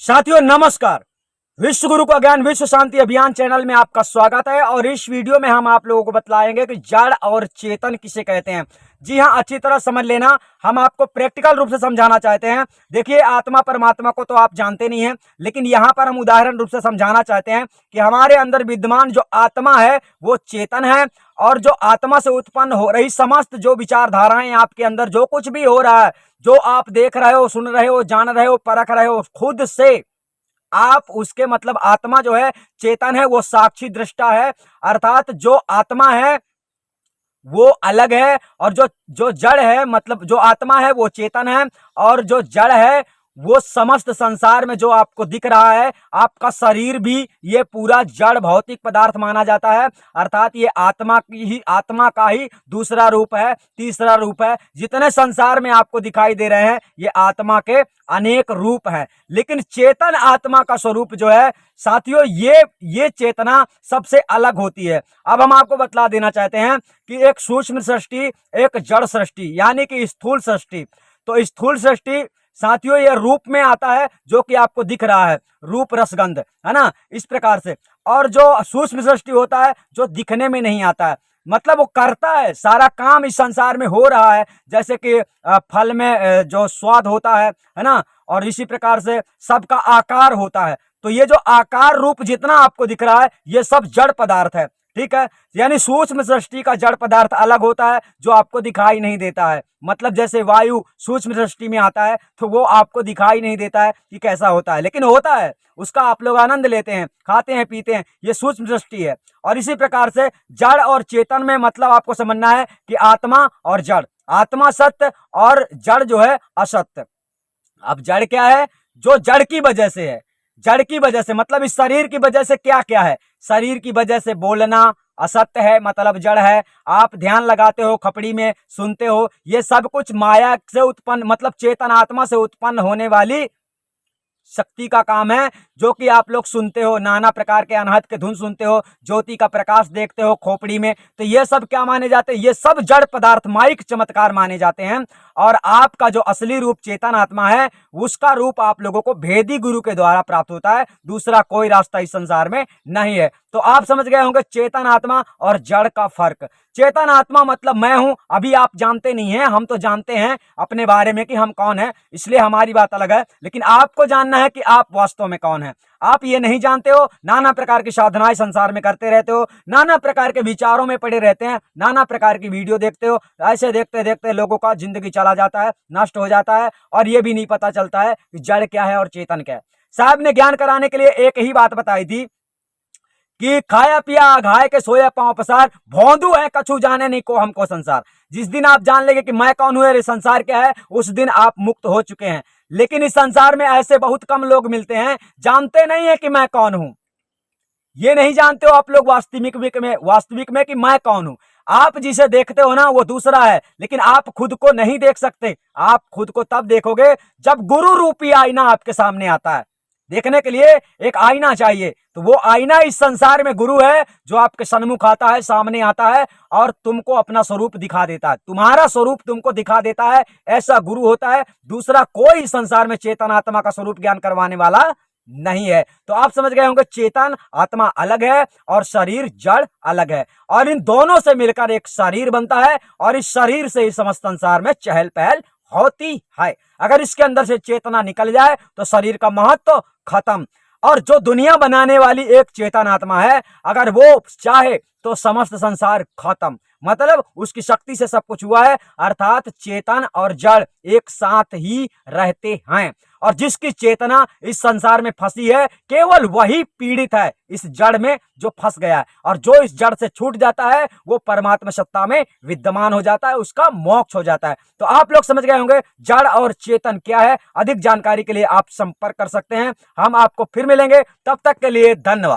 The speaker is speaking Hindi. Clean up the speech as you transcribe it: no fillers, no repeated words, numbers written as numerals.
साथियों नमस्कार। विश्व गुरु का ज्ञान विश्व शांति अभियान चैनल में आपका स्वागत है। और इस वीडियो में हम आप लोगों को बतलाएंगे कि जड़ और चेतन किसे कहते हैं। जी हां, अच्छी तरह समझ लेना। हम आपको प्रैक्टिकल रूप से समझाना चाहते हैं। देखिए, आत्मा परमात्मा को तो आप जानते नहीं हैं, लेकिन यहां पर हम उदाहरण रूप से समझाना चाहते हैं कि हमारे अंदर विद्यमान जो आत्मा है वो चेतन है, और जो आत्मा से उत्पन्न हो रही समस्त जो विचारधाराएं आपके अंदर जो कुछ भी हो रहा है, जो आप देख रहे हो, सुन रहे हो, जान रहे हो, परख रहे हो, खुद से आप उसके मतलब आत्मा जो है चेतन है, वो साक्षी दृष्टा है। अर्थात जो आत्मा है वो अलग है, और जो जो जड़ है मतलब जो आत्मा है वो चेतन है, और जो जड़ है वो समस्त संसार में जो आपको दिख रहा है, आपका शरीर भी ये पूरा जड़ भौतिक पदार्थ माना जाता है। अर्थात ये आत्मा का ही दूसरा रूप है, तीसरा रूप है। जितने संसार में आपको दिखाई दे रहे हैं ये आत्मा के अनेक रूप हैं, लेकिन चेतन आत्मा का स्वरूप जो है साथियों, ये चेतना सबसे अलग होती है। अब हम आपको बतला देना चाहते हैं कि एक सूक्ष्म सृष्टि, एक जड़ सृष्टि, यानी कि स्थूल सृष्टि। तो स्थूल सृष्टि साथियों ये रूप में आता है, जो कि आपको दिख रहा है, रूप रसगंध, है ना, इस प्रकार से। और जो सूक्ष्म सृष्टि होता है जो दिखने में नहीं आता है, मतलब वो करता है, सारा काम इस संसार में हो रहा है। जैसे कि फल में जो स्वाद होता है ना, और इसी प्रकार से सबका आकार होता है। तो ये जो आकार रूप जितना आपको दिख रहा है ये सब जड़ पदार्थ है, ठीक है। यानी सूक्ष्म सृष्टि का जड़ पदार्थ अलग होता है जो आपको दिखाई नहीं देता है। मतलब जैसे वायु सूक्ष्म सृष्टि में आता है तो वो आपको दिखाई नहीं देता है कि कैसा होता है, लेकिन होता है, उसका आप लोग आनंद लेते हैं, खाते हैं, पीते हैं, ये सूक्ष्म सृष्टि है। और इसी प्रकार से जड़ और चेतन में मतलब आपको समझना है कि आत्मा और जड़, आत्मा सत्य और जड़ जो है असत्य। अब जड़ क्या है? जो जड़ की वजह से है। जड़ की वजह से मतलब इस शरीर की वजह से क्या क्या है? शरीर की वजह से बोलना असत्य है, मतलब जड़ है। आप ध्यान लगाते हो, खपड़ी में सुनते हो, ये सब कुछ माया से उत्पन्न मतलब चेतन आत्मा से उत्पन्न होने वाली शक्ति का काम है, जो कि आप लोग सुनते हो, नाना प्रकार के अनहद के धुन सुनते हो, ज्योति का प्रकाश देखते हो खोपड़ी में। तो ये सब क्या माने जाते हैं? ये सब जड़ पदार्थ, माइक चमत्कार माने जाते हैं। और आपका जो असली रूप चेतन आत्मा है, उसका रूप आप लोगों को भेदी गुरु के द्वारा प्राप्त होता है। दूसरा कोई रास्ता इस संसार में नहीं है। तो आप समझ गए होंगे चेतन आत्मा और जड़ का फर्क। चेतन आत्मा मतलब मैं हूं, अभी आप जानते नहीं हैं, हम तो जानते हैं अपने बारे में कि हम कौन है, इसलिए हमारी बात अलग है। लेकिन आपको जानना है कि आप वास्तव में कौन है। आप ये नहीं जानते हो, नाना प्रकार की साधनाएं संसार में करते रहते हो, नाना प्रकार के विचारों में पड़े रहते हैं, नाना प्रकार की वीडियो देखते हो। ऐसे देखते देखते लोगों का जिंदगी चला जाता है, नष्ट हो जाता है, और ये भी नहीं पता चलता है कि जड़ क्या है और चेतन क्या है। साहब ने ज्ञान कराने के लिए एक ही बात बताई थी कि खाया पिया घाय के सोया पांव पसार, भौंदू है कछु जाने नहीं को हमको संसार। जिस दिन आप जान लेंगे कि मैं कौन हूं, ये संसार क्या है, उस दिन आप मुक्त हो चुके हैं। लेकिन इस संसार में ऐसे बहुत कम लोग मिलते हैं, जानते नहीं है कि मैं कौन हूं। ये नहीं जानते हो आप लोग वास्तविक में कि मैं कौन हूं। आप जिसे देखते हो ना वो दूसरा है, लेकिन आप खुद को नहीं देख सकते। आप खुद को तब देखोगे जब गुरु रूपी आईना आपके सामने आता है। देखने के लिए एक आईना चाहिए, तो वो आईना इस संसार में गुरु है, जो आपके सन्मुख आता है, सामने आता है, और तुमको अपना स्वरूप दिखा देता है, तुम्हारा स्वरूप तुमको दिखा देता है। ऐसा गुरु होता है। दूसरा कोई इस संसार में चेतन आत्मा का स्वरूप ज्ञान करवाने वाला नहीं है। तो आप समझ गए होंगे चेतन आत्मा अलग है और शरीर जड़ अलग है, और इन दोनों से मिलकर एक शरीर बनता है, और इस शरीर से ही समस्त संसार में चहल पहल होती है। अगर इसके अंदर से चेतना निकल जाए तो शरीर का महत्व खत्म। और जो दुनिया बनाने वाली एक चेतन आत्मा है, अगर वो चाहे तो समस्त संसार खत्म। मतलब उसकी शक्ति से सब कुछ हुआ है। अर्थात चेतन और जड़ एक साथ ही रहते हैं, और जिसकी चेतना इस संसार में फंसी है केवल वही पीड़ित है इस जड़ में जो फंस गया है। और जो इस जड़ से छूट जाता है वो परमात्मा सत्ता में विद्यमान हो जाता है, उसका मोक्ष हो जाता है। तो आप लोग समझ गए होंगे जड़ और चेतन क्या है। अधिक जानकारी के लिए आप संपर्क कर सकते हैं। हम आपको फिर मिलेंगे, तब तक के लिए धन्यवाद।